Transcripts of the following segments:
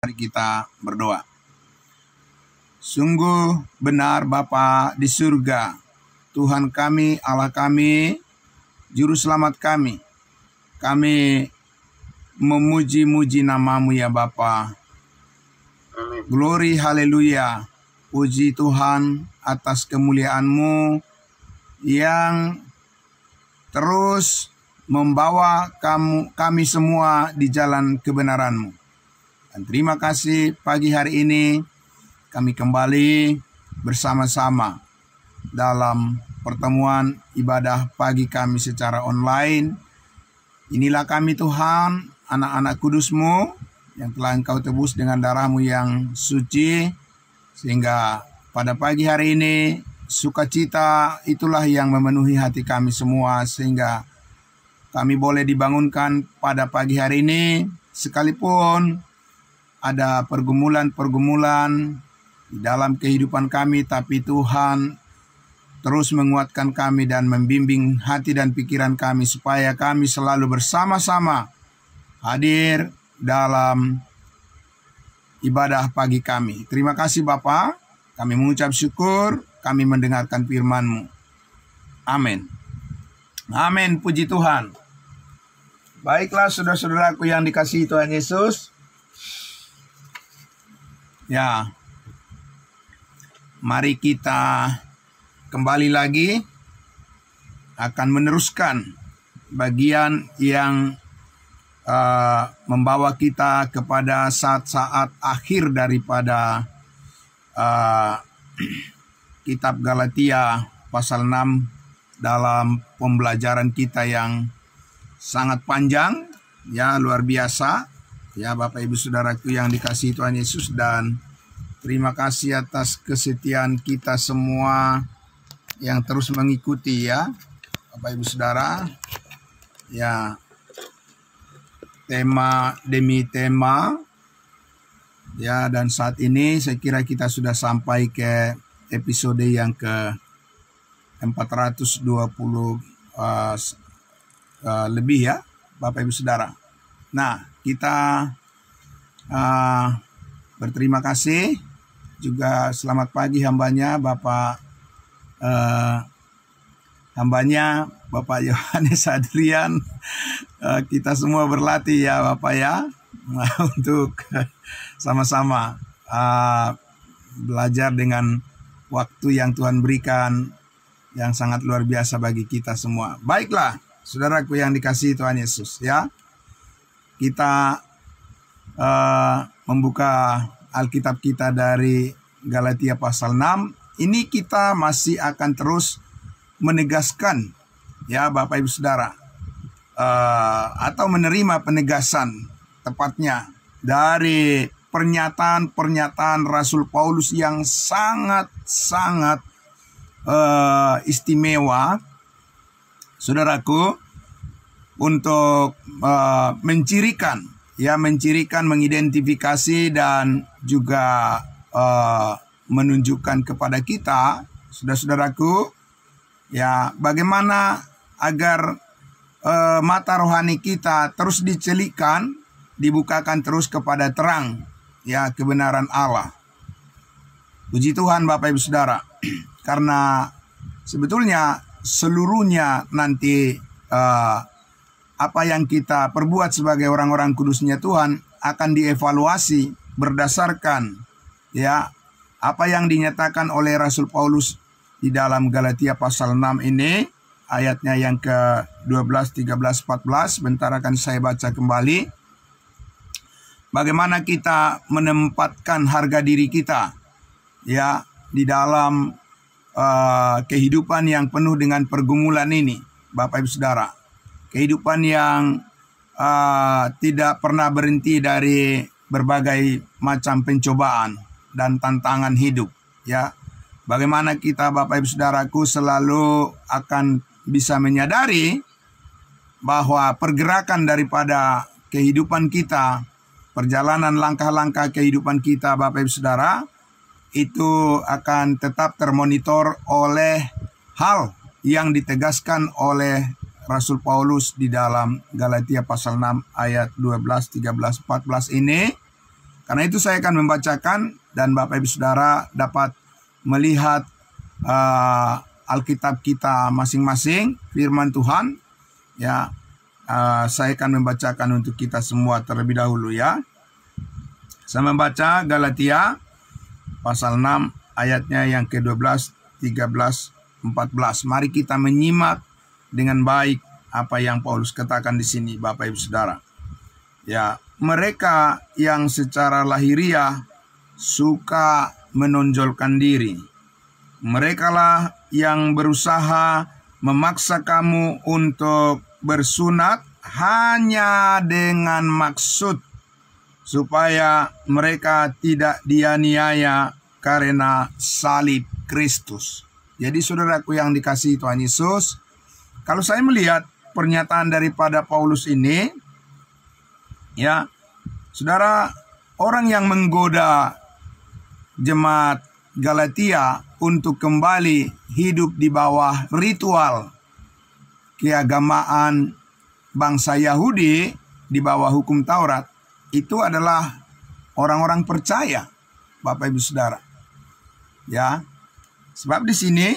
Mari kita berdoa. Sungguh benar Bapa di surga, Tuhan kami, Allah kami, Juru Selamat kami. Kami memuji-muji nama-Mu ya Bapa. Glory haleluya. Puji Tuhan atas kemuliaan-Mu yang terus membawa kami semua di jalan kebenaran-Mu. Dan terima kasih pagi hari ini kami kembali bersama-sama dalam pertemuan ibadah pagi kami secara online. Inilah kami Tuhan, anak-anak kudus-Mu yang telah Engkau tebus dengan darah-Mu yang suci. Sehingga pada pagi hari ini sukacita itulah yang memenuhi hati kami semua. Sehingga kami boleh dibangunkan pada pagi hari ini sekalipun ada pergumulan-pergumulan di dalam kehidupan kami, tapi Tuhan terus menguatkan kami dan membimbing hati dan pikiran kami supaya kami selalu bersama-sama hadir dalam ibadah pagi kami. Terima kasih Bapa, kami mengucap syukur, kami mendengarkan firman-Mu. Amin. Amin, puji Tuhan. Baiklah saudara-saudaraku yang dikasihi Tuhan Yesus. Ya, mari kita kembali lagi akan meneruskan bagian yang membawa kita kepada saat-saat akhir daripada kitab Galatia pasal 6 dalam pembelajaran kita yang sangat panjang, ya luar biasa. Ya Bapak Ibu Saudaraku yang dikasihi Tuhan Yesus, dan terima kasih atas kesetiaan kita semua yang terus mengikuti ya Bapak Ibu Saudara. Ya, tema demi tema. Ya, dan saat ini saya kira kita sudah sampai ke episode yang ke 420 lebih ya Bapak Ibu Saudara. Nah, kita berterima kasih juga. Selamat pagi hambanya Bapak Yohanes Adrian. Kita semua berlatih ya Bapak ya, untuk sama-sama belajar dengan waktu yang Tuhan berikan yang sangat luar biasa bagi kita semua. Baiklah saudaraku yang dikasihi Tuhan Yesus ya, kita membuka Alkitab kita dari Galatia pasal 6. Ini kita masih akan terus menegaskan ya Bapak Ibu Saudara, atau menerima penegasan tepatnya dari pernyataan-pernyataan Rasul Paulus yang sangat-sangat istimewa saudaraku, untuk mencirikan, mengidentifikasi dan juga menunjukkan kepada kita, saudara-saudaraku, ya bagaimana agar mata rohani kita terus dicelikkan, dibukakan terus kepada terang, ya kebenaran Allah. Puji Tuhan Bapak Ibu Saudara, karena sebetulnya seluruhnya nanti apa yang kita perbuat sebagai orang-orang kudusnya Tuhan akan dievaluasi berdasarkan ya apa yang dinyatakan oleh Rasul Paulus di dalam Galatia pasal 6 ini, ayatnya yang ke-12, 13, 14. Bentar akan saya baca kembali. Bagaimana kita menempatkan harga diri kita ya di dalam kehidupan yang penuh dengan pergumulan ini Bapak Ibu Saudara. Kehidupan yang tidak pernah berhenti dari berbagai macam pencobaan dan tantangan hidup ya. Bagaimana kita Bapak Ibu Saudaraku selalu akan bisa menyadari bahwa pergerakan daripada kehidupan kita, perjalanan langkah-langkah kehidupan kita Bapak Ibu Saudara, itu akan tetap termonitor oleh hal yang ditegaskan oleh Rasul Paulus di dalam Galatia pasal 6 ayat 12, 13, 14 ini, Karena itu saya akan membacakan dan Bapak Ibu Saudara dapat melihat Alkitab kita masing-masing, firman Tuhan. Ya, saya akan membacakan untuk kita semua terlebih dahulu ya. Saya membaca Galatia pasal 6 ayatnya yang ke-12, 13, 14. Mari kita menyimak dengan baik apa yang Paulus katakan di sini, Bapak Ibu Saudara. Ya, mereka yang secara lahiriah suka menonjolkan diri. Merekalah yang berusaha memaksa kamu untuk bersunat hanya dengan maksud supaya mereka tidak dianiaya karena salib Kristus. Jadi saudaraku yang dikasihi Tuhan Yesus, kalau saya melihat pernyataan daripada Paulus ini, ya, saudara, orang yang menggoda jemaat Galatia untuk kembali hidup di bawah ritual keagamaan bangsa Yahudi di bawah hukum Taurat, itu adalah orang-orang percaya, Bapak Ibu Saudara. Ya, sebab di sini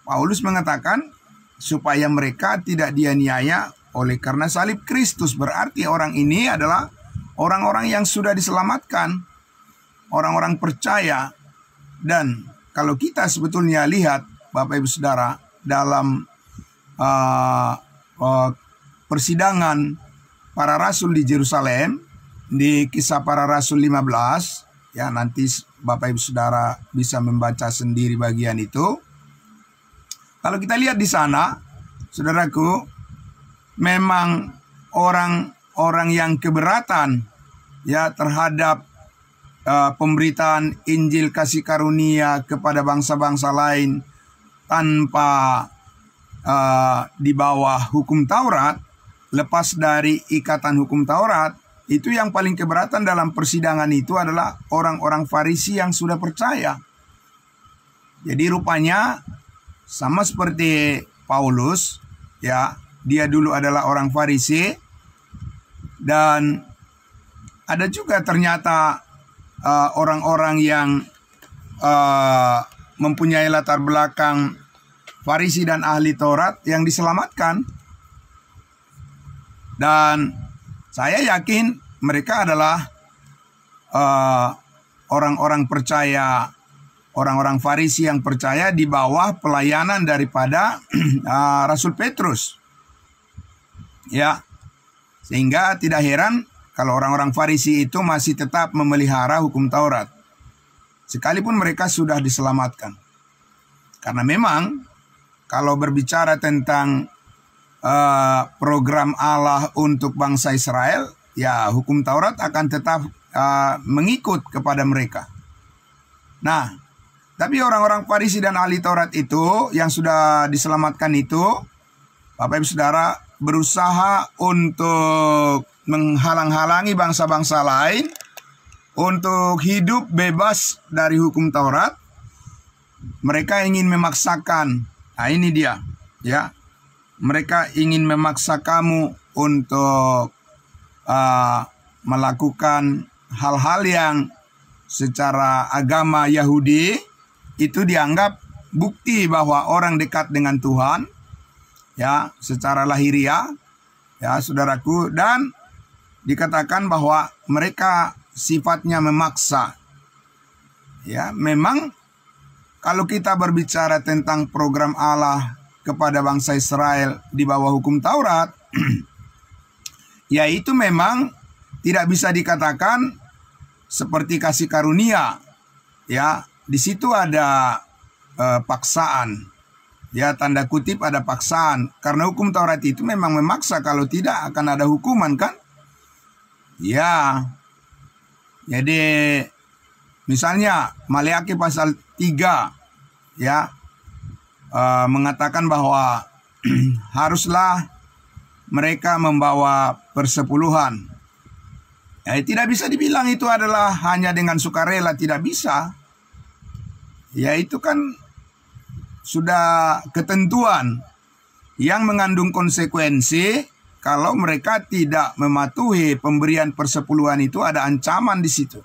Paulus mengatakan supaya mereka tidak dianiaya oleh karena salib Kristus. Berarti orang ini adalah orang-orang yang sudah diselamatkan, orang-orang percaya. Dan kalau kita sebetulnya lihat, Bapak Ibu Saudara, dalam persidangan para rasul di Yerusalem, di Kisah Para Rasul 15, ya, nanti Bapak Ibu Saudara bisa membaca sendiri bagian itu. Kalau kita lihat di sana, saudaraku, memang orang-orang yang keberatan ya terhadap pemberitaan Injil kasih karunia kepada bangsa-bangsa lain tanpa di bawah hukum Taurat, lepas dari ikatan hukum Taurat, itu yang paling keberatan dalam persidangan itu adalah orang-orang Farisi yang sudah percaya. Jadi rupanya sama seperti Paulus, ya, dia dulu adalah orang Farisi, dan ada juga ternyata orang-orang yang mempunyai latar belakang Farisi dan ahli Taurat yang diselamatkan. Dan saya yakin mereka adalah orang-orang percaya, orang-orang Farisi yang percaya di bawah pelayanan daripada Rasul Petrus. Ya, sehingga tidak heran kalau orang-orang Farisi itu masih tetap memelihara hukum Taurat, sekalipun mereka sudah diselamatkan. Karena memang kalau berbicara tentang program Allah untuk bangsa Israel, ya, hukum Taurat akan tetap mengikut kepada mereka. Nah, tapi orang-orang Farisi dan ahli Taurat itu yang sudah diselamatkan itu, Bapak Ibu Saudara, berusaha untuk menghalang-halangi bangsa-bangsa lain untuk hidup bebas dari hukum Taurat. Mereka ingin memaksakan, nah ini dia, ya, mereka ingin memaksa kamu untuk melakukan hal-hal yang secara agama Yahudi itu dianggap bukti bahwa orang dekat dengan Tuhan, ya, secara lahiriah, ya, saudaraku, dan dikatakan bahwa mereka sifatnya memaksa. Ya, memang kalau kita berbicara tentang program Allah kepada bangsa Israel di bawah hukum Taurat, ya, itu memang tidak bisa dikatakan seperti kasih karunia. Ya, di situ ada paksaan. Ya, tanda kutip ada paksaan. Karena hukum Taurat itu memang memaksa, kalau tidak akan ada hukuman, kan? Ya, jadi misalnya Maleakhi pasal 3, ya, mengatakan bahwa haruslah mereka membawa persepuluhan. Ya, tidak bisa dibilang itu adalah hanya dengan sukarela, tidak bisa. Ya, itu kan sudah ketentuan yang mengandung konsekuensi. Kalau mereka tidak mematuhi pemberian persepuluhan itu, ada ancaman di situ.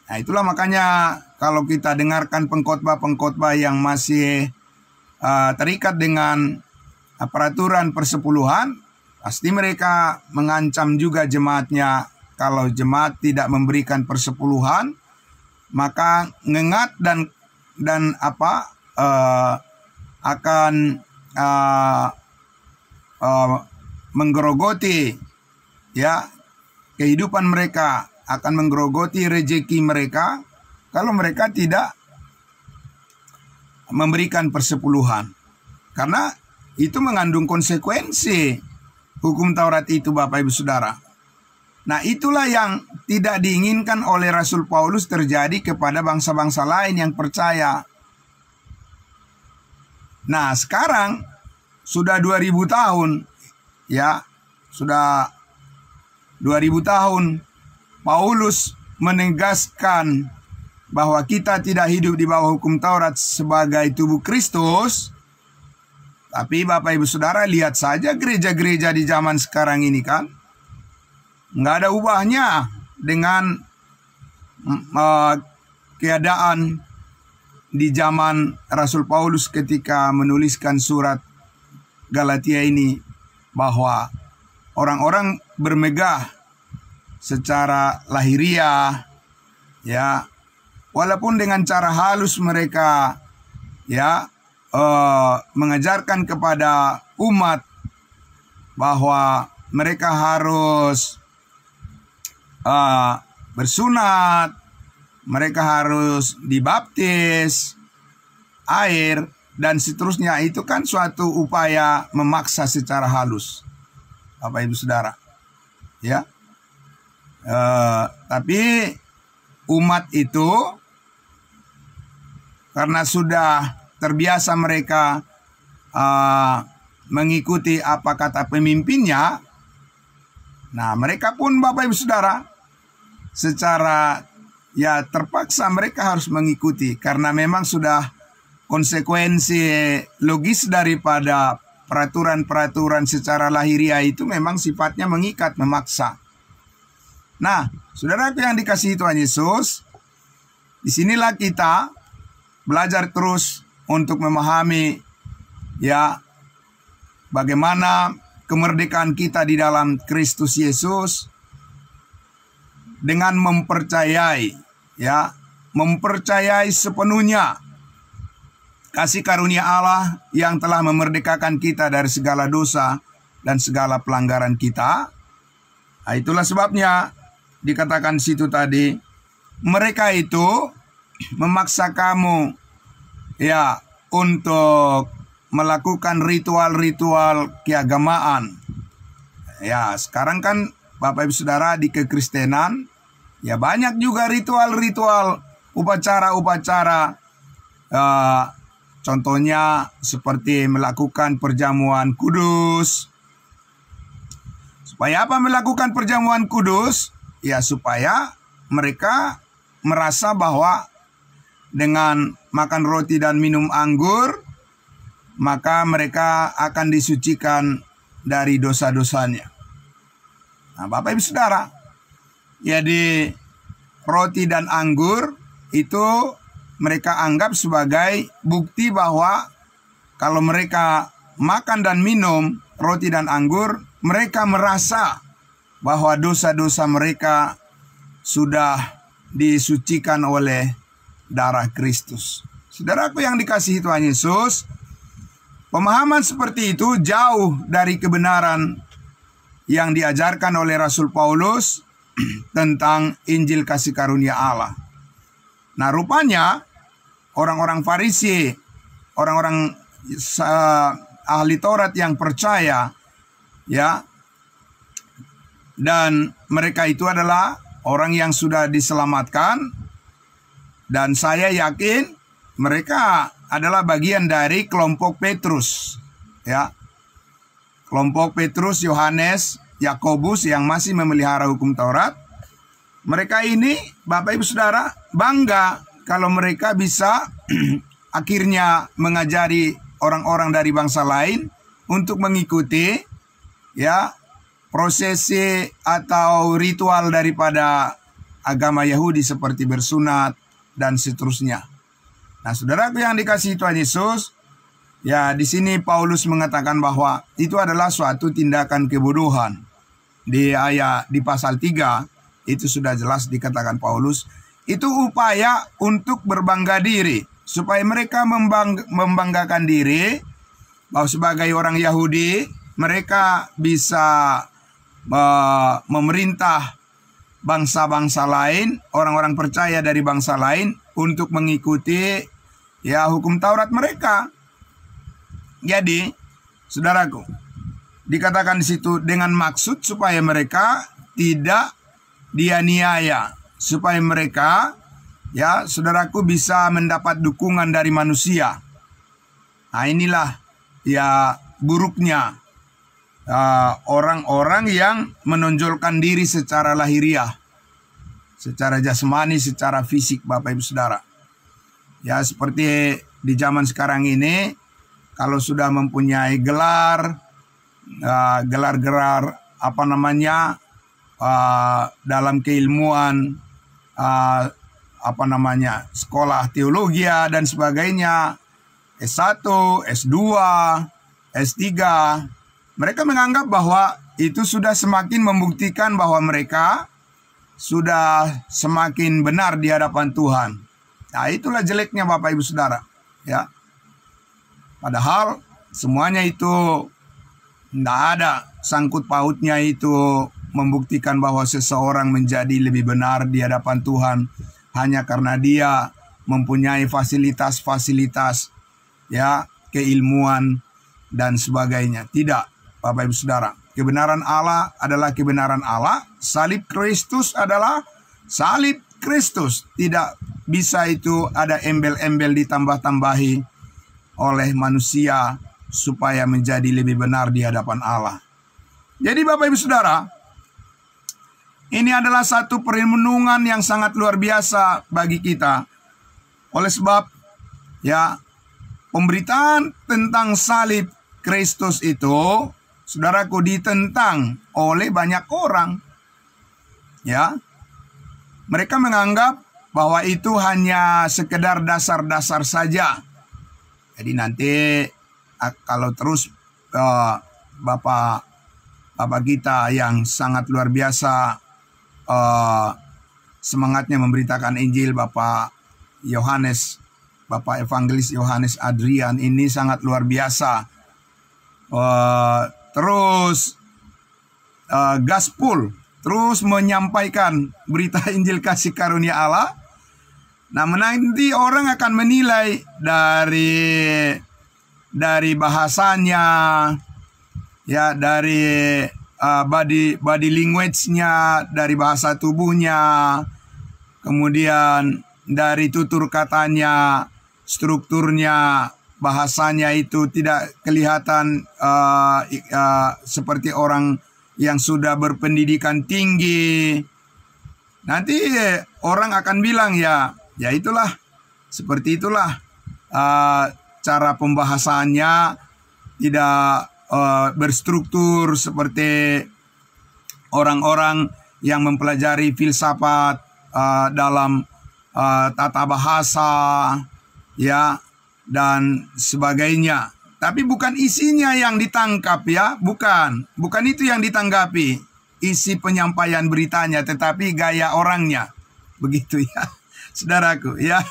Nah, itulah makanya kalau kita dengarkan pengkhotbah-pengkhotbah yang masih terikat dengan peraturan persepuluhan, pasti mereka mengancam juga jemaatnya. Kalau jemaat tidak memberikan persepuluhan, maka ngengat dan akan menggerogoti ya kehidupan mereka, akan menggerogoti rezeki mereka kalau mereka tidak memberikan persepuluhan. Karena itu mengandung konsekuensi hukum Taurat itu, Bapak Ibu Saudara. Nah, itulah yang tidak diinginkan oleh Rasul Paulus terjadi kepada bangsa-bangsa lain yang percaya. Nah, sekarang sudah 2000 tahun, ya, sudah 2000 tahun Paulus menegaskan bahwa kita tidak hidup di bawah hukum Taurat sebagai tubuh Kristus. Tapi Bapak Ibu Saudara, lihat saja gereja-gereja di zaman sekarang ini kan, nggak ada ubahnya dengan keadaan di zaman Rasul Paulus ketika menuliskan surat Galatia ini, bahwa orang-orang bermegah secara lahiriah, ya, walaupun dengan cara halus mereka ya mengajarkan kepada umat bahwa mereka harus bersunat, mereka harus dibaptis air dan seterusnya. Itu kan suatu upaya memaksa secara halus, Bapak Ibu Saudara, ya. Tapi umat itu karena sudah terbiasa mereka mengikuti apa kata pemimpinnya, nah mereka pun Bapak Ibu Saudara secara ya terpaksa mereka harus mengikuti, karena memang sudah konsekuensi logis daripada peraturan-peraturan secara lahiriah itu memang sifatnya mengikat, memaksa. Nah, saudaraku yang dikasihi Tuhan Yesus, disinilah kita belajar terus untuk memahami ya bagaimana kemerdekaan kita di dalam Kristus Yesus dengan mempercayai ya, mempercayai sepenuhnya kasih karunia Allah yang telah memerdekakan kita dari segala dosa dan segala pelanggaran kita. Nah, itulah sebabnya dikatakan situ tadi, mereka itu memaksa kamu ya untuk melakukan ritual-ritual keagamaan. Ya, sekarang kan Bapak Ibu Saudara di kekristenan ya banyak juga ritual-ritual, upacara-upacara. Contohnya seperti melakukan perjamuan kudus. Supaya apa melakukan perjamuan kudus? Ya supaya mereka merasa bahwa dengan makan roti dan minum anggur, maka mereka akan disucikan dari dosa-dosanya. Nah, Bapak Ibu Saudara, jadi roti dan anggur itu mereka anggap sebagai bukti bahwa kalau mereka makan dan minum roti dan anggur, mereka merasa bahwa dosa-dosa mereka sudah disucikan oleh darah Kristus. Saudaraku yang dikasihi Tuhan Yesus, pemahaman seperti itu jauh dari kebenaran yang diajarkan oleh Rasul Paulus tentang Injil kasih karunia Allah. Nah, rupanya orang-orang Farisi, orang-orang ahli Taurat yang percaya, ya, dan mereka itu adalah orang yang sudah diselamatkan, dan saya yakin mereka adalah bagian dari kelompok Petrus, ya, kelompok Petrus, Yohanes, Yakobus yang masih memelihara hukum Taurat. Mereka ini, Bapak Ibu Saudara, bangga kalau mereka bisa akhirnya mengajari orang-orang dari bangsa lain untuk mengikuti ya prosesi atau ritual daripada agama Yahudi seperti bersunat dan seterusnya. Nah, saudaraku yang dikasihi Tuhan Yesus, ya di sini Paulus mengatakan bahwa itu adalah suatu tindakan kebodohan. Di pasal 3 itu sudah jelas dikatakan Paulus, itu upaya untuk berbangga diri, supaya mereka membanggakan diri bahwa sebagai orang Yahudi mereka bisa memerintah bangsa-bangsa lain, orang-orang percaya dari bangsa lain untuk mengikuti ya hukum Taurat mereka. Jadi, saudaraku, dikatakan di situ dengan maksud supaya mereka tidak dianiaya, supaya mereka ya saudaraku bisa mendapat dukungan dari manusia. Nah, inilah ya buruknya orang-orang yang menonjolkan diri secara lahiriah, secara jasmani, secara fisik, Bapak Ibu Saudara. Ya seperti di zaman sekarang ini, kalau sudah mempunyai gelar apa namanya dalam keilmuan, apa namanya sekolah teologi dan sebagainya, S1, S2, S3, mereka menganggap bahwa itu sudah semakin membuktikan bahwa mereka sudah semakin benar di hadapan Tuhan. Nah, itulah jeleknya Bapak Ibu Saudara, ya. Padahal semuanya itu tidak ada sangkut pautnya itu membuktikan bahwa seseorang menjadi lebih benar di hadapan Tuhan hanya karena dia mempunyai fasilitas-fasilitas, ya, keilmuan dan sebagainya. Tidak, Bapak Ibu Saudara. Kebenaran Allah adalah kebenaran Allah. Salib Kristus adalah salib Kristus. Tidak bisa itu ada embel-embel ditambah-tambahi oleh manusia supaya menjadi lebih benar di hadapan Allah. Jadi Bapak Ibu Saudara, ini adalah satu perenungan yang sangat luar biasa bagi kita. Oleh sebab ya pemberitaan tentang salib Kristus itu, saudaraku, ditentang oleh banyak orang. Ya, mereka menganggap bahwa itu hanya sekedar dasar-dasar saja. Jadi nanti kalau terus Bapak kita yang sangat luar biasa semangatnya memberitakan Injil, Bapak Evangelis Yohanes Adrian ini sangat luar biasa. Terus gaspol, terus menyampaikan berita Injil kasih karunia Allah. Nah, nanti orang akan menilai dari bahasanya, ya, dari body language-nya, dari bahasa tubuhnya, kemudian dari tutur katanya, strukturnya, bahasanya itu tidak kelihatan seperti orang yang sudah berpendidikan tinggi. Nanti orang akan bilang ya itulah, seperti itulah cara pembahasannya tidak berstruktur seperti orang-orang yang mempelajari filsafat dalam tata bahasa, ya, dan sebagainya. Tapi bukan isinya yang ditangkap, ya, bukan itu yang ditanggapi, isi penyampaian beritanya, tetapi gaya orangnya, begitu ya, saudaraku, ya.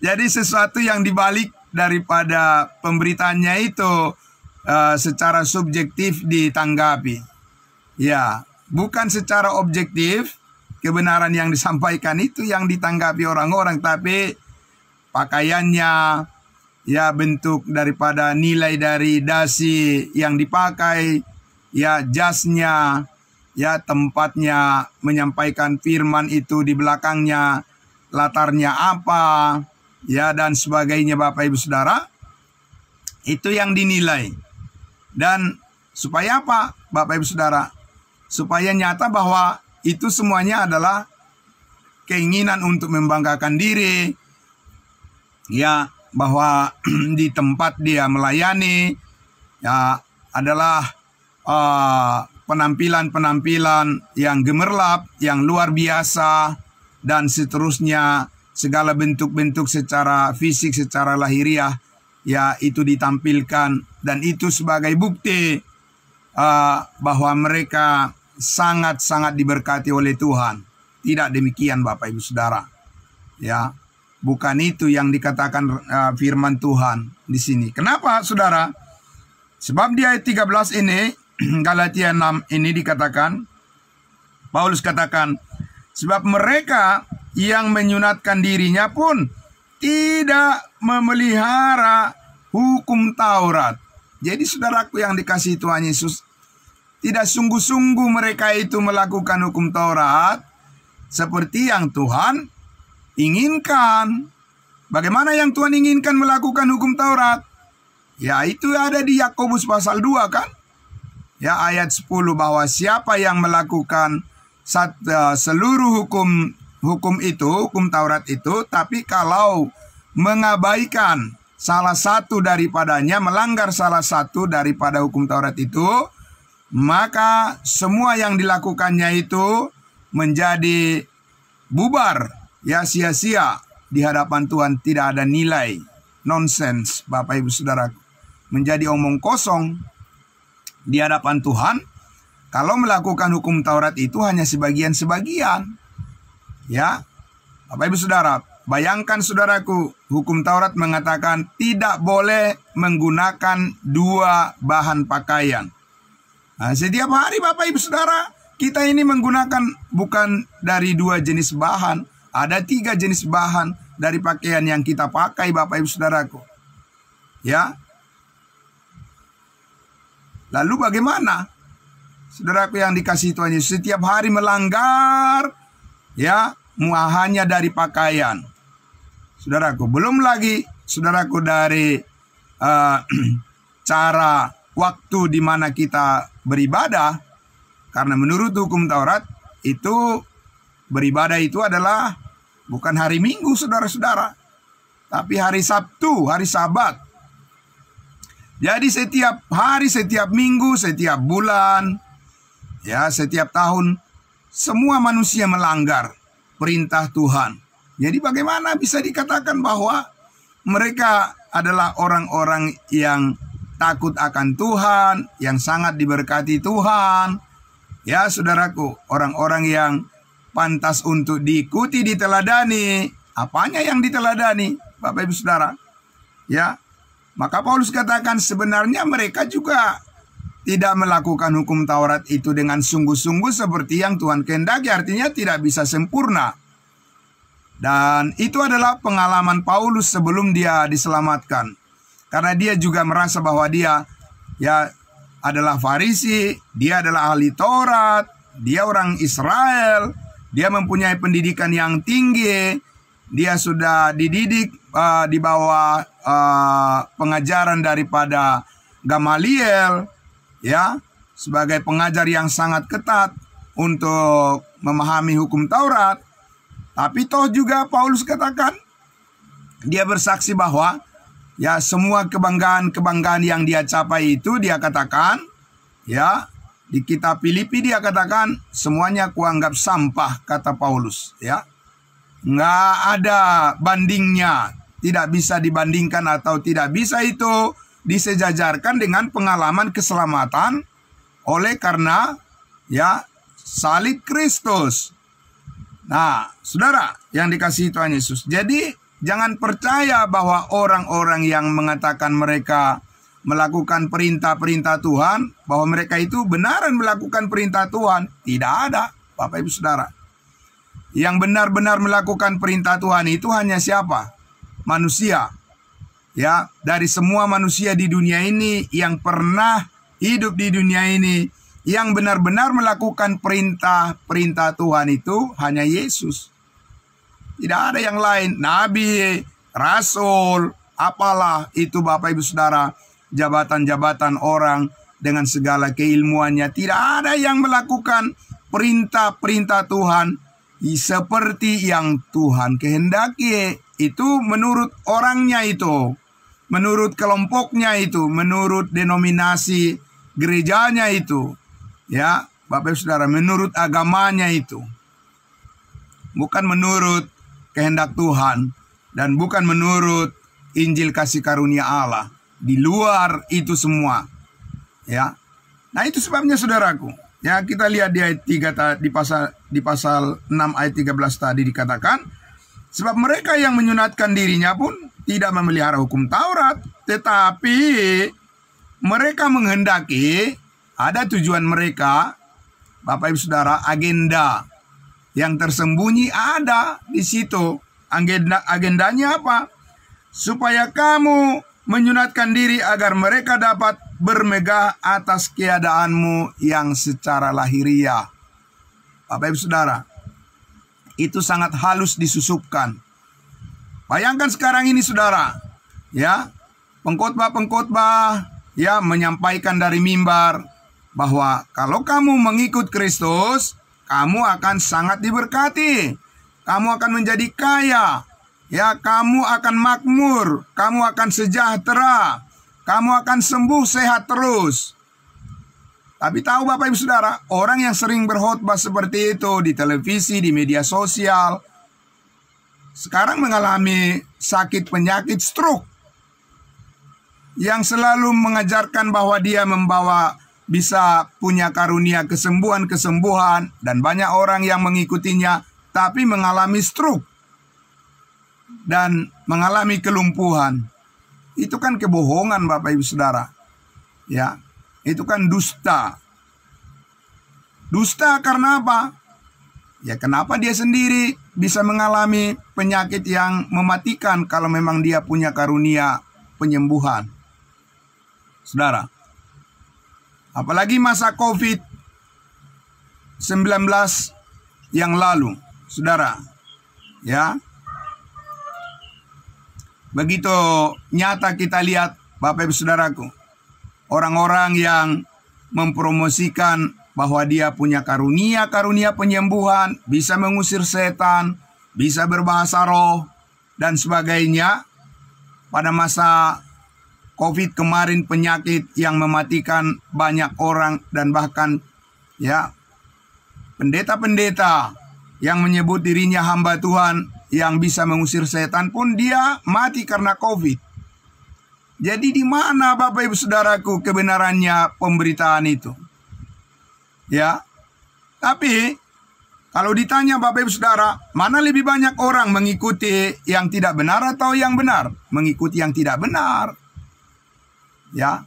Jadi sesuatu yang dibalik daripada pemberitaannya itu secara subjektif ditanggapi, ya, bukan secara objektif. Kebenaran yang disampaikan itu yang ditanggapi orang-orang, tapi pakaiannya, ya, bentuk daripada nilai dari dasi yang dipakai, ya, jasnya, ya, tempatnya menyampaikan firman itu di belakangnya, latarnya apa, ya, dan sebagainya, Bapak Ibu Saudara. Itu yang dinilai. Dan supaya apa, Bapak Ibu Saudara? Supaya nyata bahwa itu semuanya adalah keinginan untuk membanggakan diri, ya, bahwa di tempat dia melayani, ya, adalah penampilan-penampilan yang gemerlap, yang luar biasa, dan seterusnya, segala bentuk-bentuk secara fisik, secara lahiriah, ya itu ditampilkan, dan itu sebagai bukti bahwa mereka sangat-sangat diberkati oleh Tuhan. Tidak demikian Bapak Ibu Saudara. Ya, bukan itu yang dikatakan firman Tuhan di sini. Kenapa Saudara? Sebab di ayat 13 ini, Galatia 6 ini dikatakan, Paulus katakan, sebab mereka yang menyunatkan dirinya pun tidak memelihara hukum Taurat. Jadi saudaraku yang dikasihi Tuhan Yesus, tidak sungguh-sungguh mereka itu melakukan hukum Taurat seperti yang Tuhan inginkan. Bagaimana yang Tuhan inginkan melakukan hukum Taurat? Ya, itu ada di Yakobus pasal 2 kan? Ya, ayat 10, bahwa siapa yang melakukan seluruh hukum itu, hukum Taurat itu, tapi kalau mengabaikan salah satu daripadanya, melanggar salah satu daripada hukum Taurat itu, maka semua yang dilakukannya itu menjadi bubar, ya sia-sia di hadapan Tuhan, tidak ada nilai, nonsens Bapak Ibu Saudara, menjadi omong kosong di hadapan Tuhan kalau melakukan hukum Taurat itu hanya sebagian-sebagian. Ya, Bapak Ibu Saudara, bayangkan saudaraku, hukum Taurat mengatakan tidak boleh menggunakan dua bahan pakaian. Nah, setiap hari Bapak Ibu Saudara, kita ini menggunakan bukan dari dua jenis bahan, ada 3 jenis bahan dari pakaian yang kita pakai Bapak Ibu Saudaraku. Ya. Lalu bagaimana? Saudaraku yang dikasihi Tuhan Yesus, setiap hari melanggar, ya, hanya dari pakaian. Saudaraku, belum lagi saudaraku dari cara waktu di mana kita beribadah, karena menurut hukum Taurat itu beribadah itu adalah bukan hari Minggu saudara-saudara, tapi hari Sabtu, hari Sabat. Jadi setiap hari, setiap minggu, setiap bulan, ya setiap tahun, semua manusia melanggar perintah Tuhan. Jadi bagaimana bisa dikatakan bahwa mereka adalah orang-orang yang takut akan Tuhan, yang sangat diberkati Tuhan? Ya saudaraku, orang-orang yang pantas untuk diikuti, diteladani. Apanya yang diteladani, Bapak Ibu Saudara? Ya, maka Paulus katakan sebenarnya mereka juga tidak melakukan hukum Taurat itu dengan sungguh-sungguh seperti yang Tuhan kehendaki, artinya tidak bisa sempurna. Dan itu adalah pengalaman Paulus sebelum dia diselamatkan. Karena dia juga merasa bahwa dia ya adalah Farisi, dia adalah ahli Taurat, dia orang Israel, dia mempunyai pendidikan yang tinggi, dia sudah dididik di bawah pengajaran daripada Gamaliel, ya, sebagai pengajar yang sangat ketat untuk memahami hukum Taurat. Tapi toh juga Paulus katakan, dia bersaksi bahwa ya semua kebanggaan-kebanggaan yang dia capai itu, dia katakan, ya, di kitab Filipi dia katakan semuanya kuanggap sampah, kata Paulus, ya. Nggak ada bandingnya, tidak bisa dibandingkan atau tidak bisa itu disejajarkan dengan pengalaman keselamatan oleh karena ya salib Kristus. Nah, saudara yang dikasihi Tuhan Yesus, jadi jangan percaya bahwa orang-orang yang mengatakan mereka melakukan perintah-perintah Tuhan, bahwa mereka itu benaran melakukan perintah Tuhan. Tidak ada, Bapak Ibu Saudara. Yang benar-benar melakukan perintah Tuhan itu hanya siapa? Manusia. Ya, dari semua manusia di dunia ini yang pernah hidup di dunia ini, yang benar-benar melakukan perintah-perintah Tuhan itu hanya Yesus. Tidak ada yang lain. Nabi, rasul, apalah itu Bapak Ibu Saudara, jabatan-jabatan orang dengan segala keilmuannya, tidak ada yang melakukan perintah-perintah Tuhan seperti yang Tuhan kehendaki. Itu menurut orangnya itu, menurut kelompoknya itu, menurut denominasi gerejanya itu. Ya, Bapak Ibu Saudara, menurut agamanya itu. Bukan menurut kehendak Tuhan dan bukan menurut Injil kasih karunia Allah. Di luar itu semua. Ya. Nah, itu sebabnya saudaraku. Ya, kita lihat di ayat 3 di pasal 6 ayat 13 tadi dikatakan, sebab mereka yang menyunatkan dirinya pun tidak memelihara hukum Taurat, tetapi mereka menghendaki, ada tujuan mereka, Bapak Ibu Saudara, agenda yang tersembunyi ada di situ. Agendanya apa? Supaya kamu menyunatkan diri agar mereka dapat bermegah atas keadaanmu yang secara lahiriah. Bapak Ibu Saudara, itu sangat halus disusupkan. Bayangkan sekarang ini saudara, ya, pengkhotbah ya menyampaikan dari mimbar bahwa kalau kamu mengikut Kristus, kamu akan sangat diberkati. Kamu akan menjadi kaya. Ya, kamu akan makmur, kamu akan sejahtera, kamu akan sembuh sehat terus. Tapi tahu Bapak Ibu Saudara, orang yang sering berkhotbah seperti itu di televisi, di media sosial, sekarang mengalami sakit penyakit stroke, yang selalu mengajarkan bahwa dia membawa bisa punya karunia kesembuhan, dan banyak orang yang mengikutinya tapi mengalami stroke dan mengalami kelumpuhan. Itu kan kebohongan Bapak Ibu Saudara. Ya, itu kan dusta. Dusta karena apa? Ya, kenapa dia sendiri bisa mengalami penyakit yang mematikan kalau memang dia punya karunia penyembuhan? Saudara, apalagi masa COVID-19 yang lalu, saudara, ya, begitu nyata kita lihat Bapak Ibu Saudaraku, orang-orang yang mempromosikan bahwa dia punya karunia penyembuhan, bisa mengusir setan, bisa berbahasa roh, dan sebagainya. Pada masa COVID kemarin, penyakit yang mematikan banyak orang, dan bahkan ya pendeta-pendeta yang menyebut dirinya hamba Tuhan yang bisa mengusir setan pun dia mati karena COVID. Jadi di mana Bapak Ibu Saudaraku kebenarannya pemberitaan itu? Ya. Tapi kalau ditanya Bapak Ibu Saudara, mana lebih banyak orang mengikuti yang tidak benar atau yang benar? Mengikuti yang tidak benar. Ya.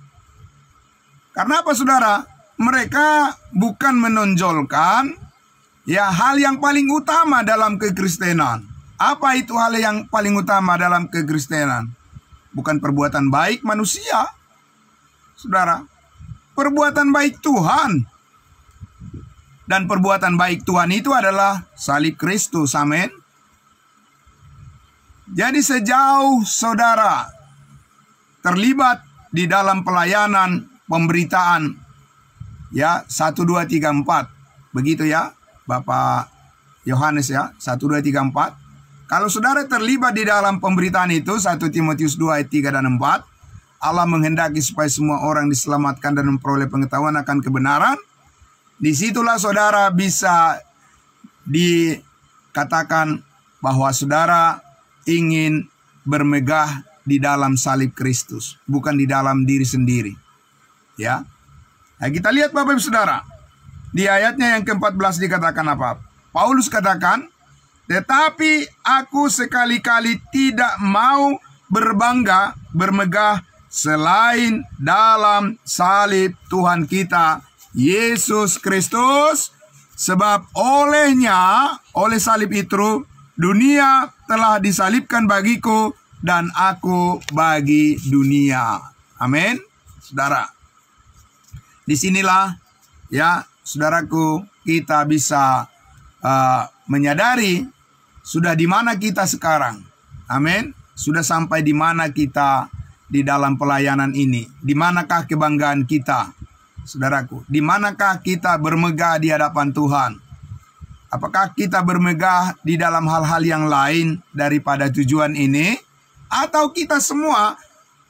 Karena apa saudara? Mereka bukan menonjolkan ya hal yang paling utama dalam kekristenan. Apa itu hal yang paling utama dalam kekristenan? Bukan perbuatan baik manusia, saudara. Perbuatan baik Tuhan. Dan perbuatan baik Tuhan itu adalah salib Kristus, amin. Jadi sejauh saudara terlibat di dalam pelayanan pemberitaan, ya, 1, 2, 3, 4. Begitu ya, Bapak Yohanes ya, 1, 2, 3, 4. Kalau saudara terlibat di dalam pemberitaan itu, 1 Timotius 2 ayat 3 dan 4, Allah menghendaki supaya semua orang diselamatkan dan memperoleh pengetahuan akan kebenaran. Disitulah saudara bisa dikatakan bahwa saudara ingin bermegah di dalam salib Kristus, bukan di dalam diri sendiri. Ya. Nah, kita lihat Bapak Ibu Saudara, di ayatnya yang ke-14 dikatakan apa? Paulus katakan, tetapi aku sekali-kali tidak mau bermegah selain dalam salib Tuhan kita Yesus Kristus, sebab oleh salib itu dunia telah disalibkan bagiku dan aku bagi dunia. Amin. Saudara, disinilah ya saudaraku kita bisa menyadari sudah di mana kita sekarang. Amin. Sudah sampai di mana kita di dalam pelayanan ini. Di manakah kebanggaan kita? Saudaraku, di manakah kita bermegah di hadapan Tuhan? Apakah kita bermegah di dalam hal-hal yang lain daripada tujuan ini? Atau kita semua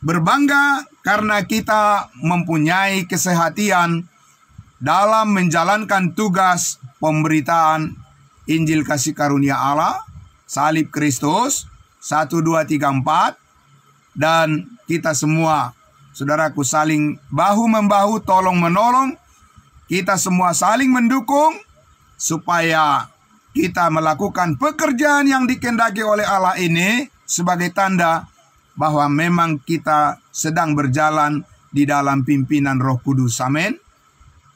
berbangga karena kita mempunyai kesehatan, dalam menjalankan tugas pemberitaan Injil kasih karunia Allah, salib Kristus, 1, 2, 3, 4. Dan kita semua, saudaraku, saling bahu-membahu, tolong-menolong. Kita semua saling mendukung supaya kita melakukan pekerjaan yang dikehendaki oleh Allah ini sebagai tanda bahwa memang kita sedang berjalan di dalam pimpinan Roh Kudus. Amin.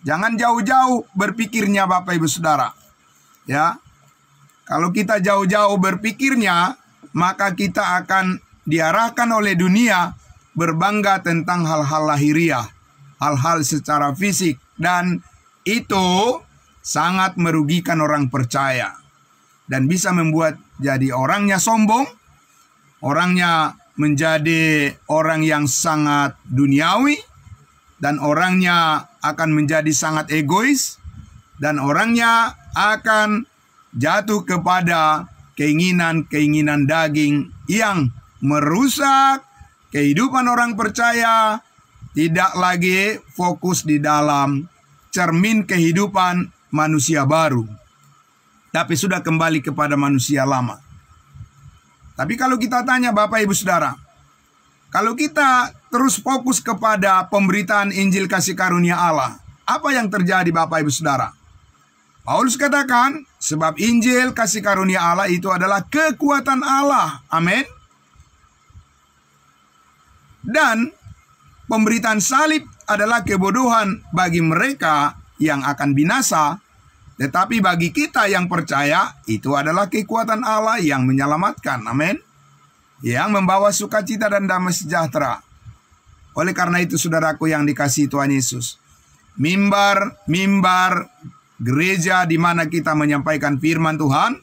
Jangan jauh-jauh berpikirnya Bapak Ibu Saudara. Ya. Kalau kita jauh-jauh berpikirnya, maka kita akan diarahkan oleh dunia berbangga tentang hal-hal lahiriah, hal-hal secara fisik, dan itu sangat merugikan orang percaya dan bisa membuat jadi orangnya sombong, orangnya menjadi orang yang sangat duniawi, dan orangnya akan menjadi sangat egois, dan orangnya akan jatuh kepada keinginan-keinginan daging yang merusak kehidupan orang percaya, tidak lagi fokus di dalam cermin kehidupan manusia baru, tapi sudah kembali kepada manusia lama. Tapi kalau kita tanya Bapak Ibu Saudara, kalau kita terus fokus kepada pemberitaan Injil kasih karunia Allah, apa yang terjadi Bapak Ibu Saudara? Paulus katakan, sebab Injil kasih karunia Allah itu adalah kekuatan Allah. Amin. Dan pemberitaan salib adalah kebodohan bagi mereka yang akan binasa, tetapi bagi kita yang percaya, itu adalah kekuatan Allah yang menyelamatkan. Amin. Yang membawa sukacita dan damai sejahtera. Oleh karena itu, saudaraku yang dikasihi Tuhan Yesus, mimbar gereja di mana kita menyampaikan firman Tuhan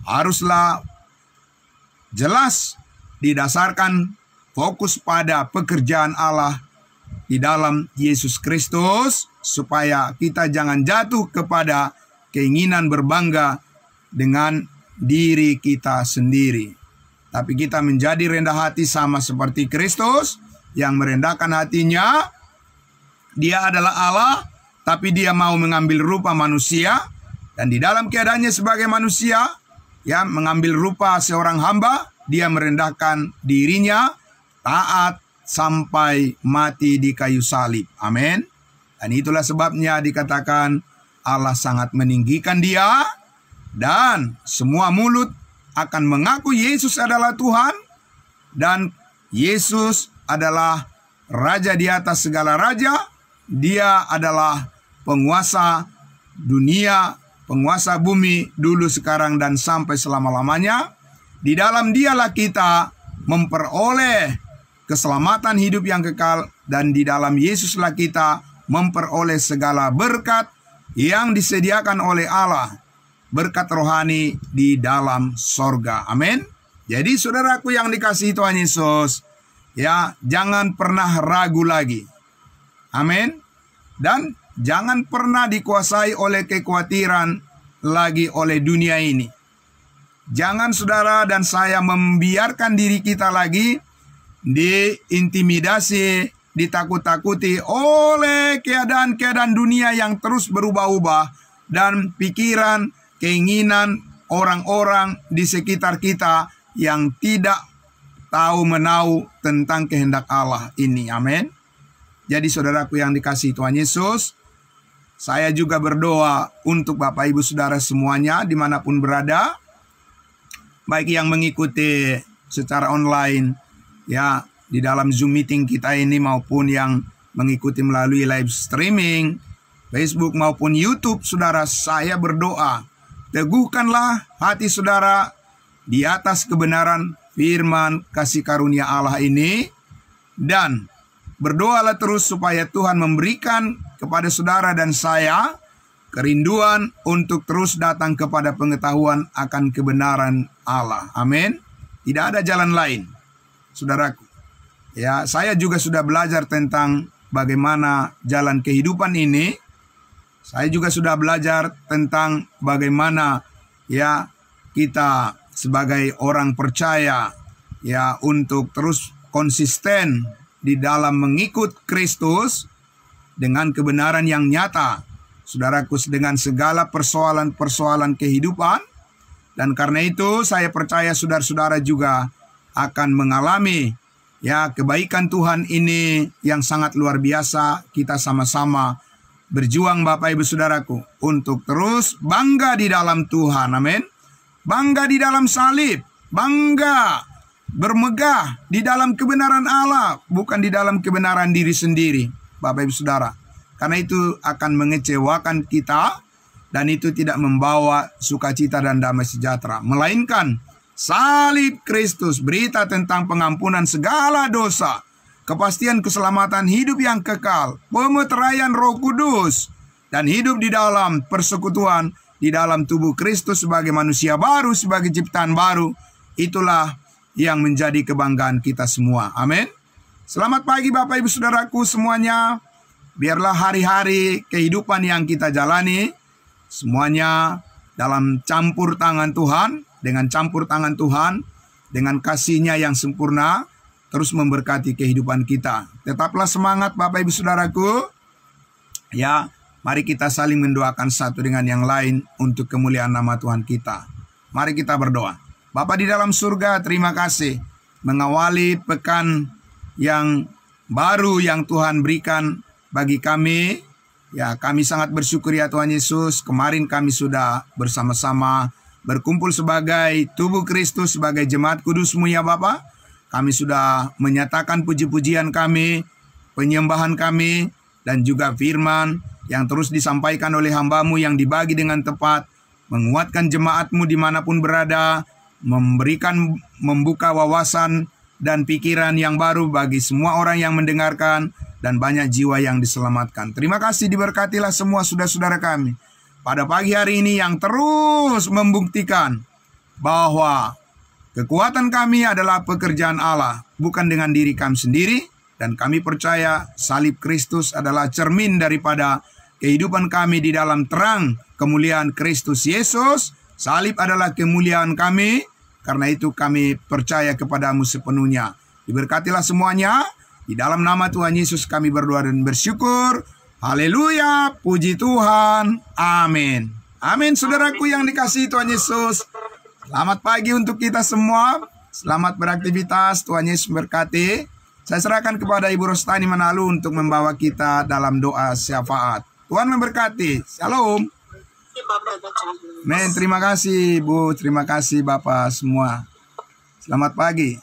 haruslah jelas didasarkan fokus pada pekerjaan Allah di dalam Yesus Kristus, supaya kita jangan jatuh kepada keinginan berbangga dengan diri kita sendiri. Tapi kita menjadi rendah hati sama seperti Kristus yang merendahkan hatinya. Dia adalah Allah, tapi dia mau mengambil rupa manusia. Dan di dalam keadaannya sebagai manusia, ya, mengambil rupa seorang hamba, dia merendahkan dirinya, taat sampai mati di kayu salib. Amin. Dan itulah sebabnya dikatakan Allah sangat meninggikan dia, dan semua mulut akan mengaku Yesus adalah Tuhan, dan Yesus adalah Raja di atas segala raja. Dia adalah penguasa dunia, penguasa bumi dulu, sekarang, dan sampai selama-lamanya. Di dalam dialah kita memperoleh keselamatan hidup yang kekal, dan di dalam Yesuslah kita memperoleh segala berkat yang disediakan oleh Allah, berkat rohani di dalam sorga. Amin. Jadi saudaraku yang dikasihi Tuhan Yesus, ya, jangan pernah ragu lagi. Amin. Dan jangan pernah dikuasai oleh kekhawatiran lagi oleh dunia ini. Jangan saudara dan saya membiarkan diri kita lagi diintimidasi, ditakut-takuti oleh keadaan-keadaan dunia yang terus berubah-ubah, dan pikiran, keinginan orang-orang di sekitar kita yang tidak tahu menahu tentang kehendak Allah ini. Amin. Jadi saudaraku yang dikasihi Tuhan Yesus, saya juga berdoa untuk Bapak Ibu Saudara semuanya dimanapun berada, baik yang mengikuti secara online, ya, di dalam Zoom meeting kita ini, maupun yang mengikuti melalui live streaming Facebook maupun YouTube. Saudara, saya berdoa, teguhkanlah hati saudara di atas kebenaran firman kasih karunia Allah ini, dan berdoalah terus supaya Tuhan memberikan kepada saudara dan saya kerinduan untuk terus datang kepada pengetahuan akan kebenaran Allah. Amin. Tidak ada jalan lain, saudaraku. Ya, saya juga sudah belajar tentang bagaimana jalan kehidupan ini. Saya juga sudah belajar tentang bagaimana, ya, kita sebagai orang percaya, ya, untuk terus konsisten di dalam mengikut Kristus, dengan kebenaran yang nyata. Saudaraku, dengan segala persoalan-persoalan kehidupan. Dan karena itu saya percaya saudara-saudara juga akan mengalami kebaikan Tuhan ini yang sangat luar biasa. Kita sama-sama berjuang Bapak Ibu Saudaraku untuk terus bangga di dalam Tuhan. Amin. Bangga di dalam salib. Bangga bermegah di dalam kebenaran Allah, bukan di dalam kebenaran diri sendiri, Bapak Ibu Saudara. Karena itu akan mengecewakan kita, dan itu tidak membawa sukacita dan damai sejahtera. Melainkan salib Kristus, berita tentang pengampunan segala dosa, kepastian keselamatan hidup yang kekal, pemeteraian Roh Kudus, dan hidup di dalam persekutuan di dalam tubuh Kristus sebagai manusia baru, sebagai ciptaan baru. Itulah yang menjadi kebanggaan kita semua. Amin. Selamat pagi Bapak Ibu Saudaraku semuanya. Biarlah hari-hari kehidupan yang kita jalani semuanya dalam campur tangan Tuhan, dengan campur tangan Tuhan, dengan kasih-Nya yang sempurna, terus memberkati kehidupan kita. Tetaplah semangat Bapak Ibu Saudaraku. Mari kita saling mendoakan satu dengan yang lain untuk kemuliaan nama Tuhan kita. Mari kita berdoa. Bapa di dalam surga, terima kasih mengawali pekan yang baru yang Tuhan berikan bagi kami. Kami sangat bersyukur ya Tuhan Yesus. Kemarin kami sudah bersama-sama berkumpul sebagai tubuh Kristus, sebagai jemaat kudus-Mu ya Bapa. Kami sudah menyatakan puji-pujian kami, penyembahan kami, dan juga firman yang terus disampaikan oleh hamba-Mu yang dibagi dengan tepat, menguatkan jemaat-Mu dimanapun berada, membuka wawasan dan pikiran yang baru bagi semua orang yang mendengarkan, dan banyak jiwa yang diselamatkan. Terima kasih, diberkatilah semua saudara-saudara kami pada pagi hari ini yang terus membuktikan bahwa kekuatan kami adalah pekerjaan Allah, bukan dengan diri kami sendiri. Dan kami percaya salib Kristus adalah cermin daripada kehidupan kami di dalam terang kemuliaan Kristus Yesus. Salib adalah kemuliaan kami, karena itu kami percaya kepadamu sepenuhnya. Diberkatilah semuanya. Di dalam nama Tuhan Yesus kami berdoa dan bersyukur. Haleluya, puji Tuhan. Amin. Amin, saudaraku yang dikasihi Tuhan Yesus. Selamat pagi untuk kita semua. Selamat beraktivitas. Tuhan Yesus berkati. Saya serahkan kepada Ibu Rostani Manalu untuk membawa kita dalam doa syafaat. Tuhan memberkati. Shalom. Amin. Terima kasih Ibu. Terima kasih Bapak semua. Selamat pagi.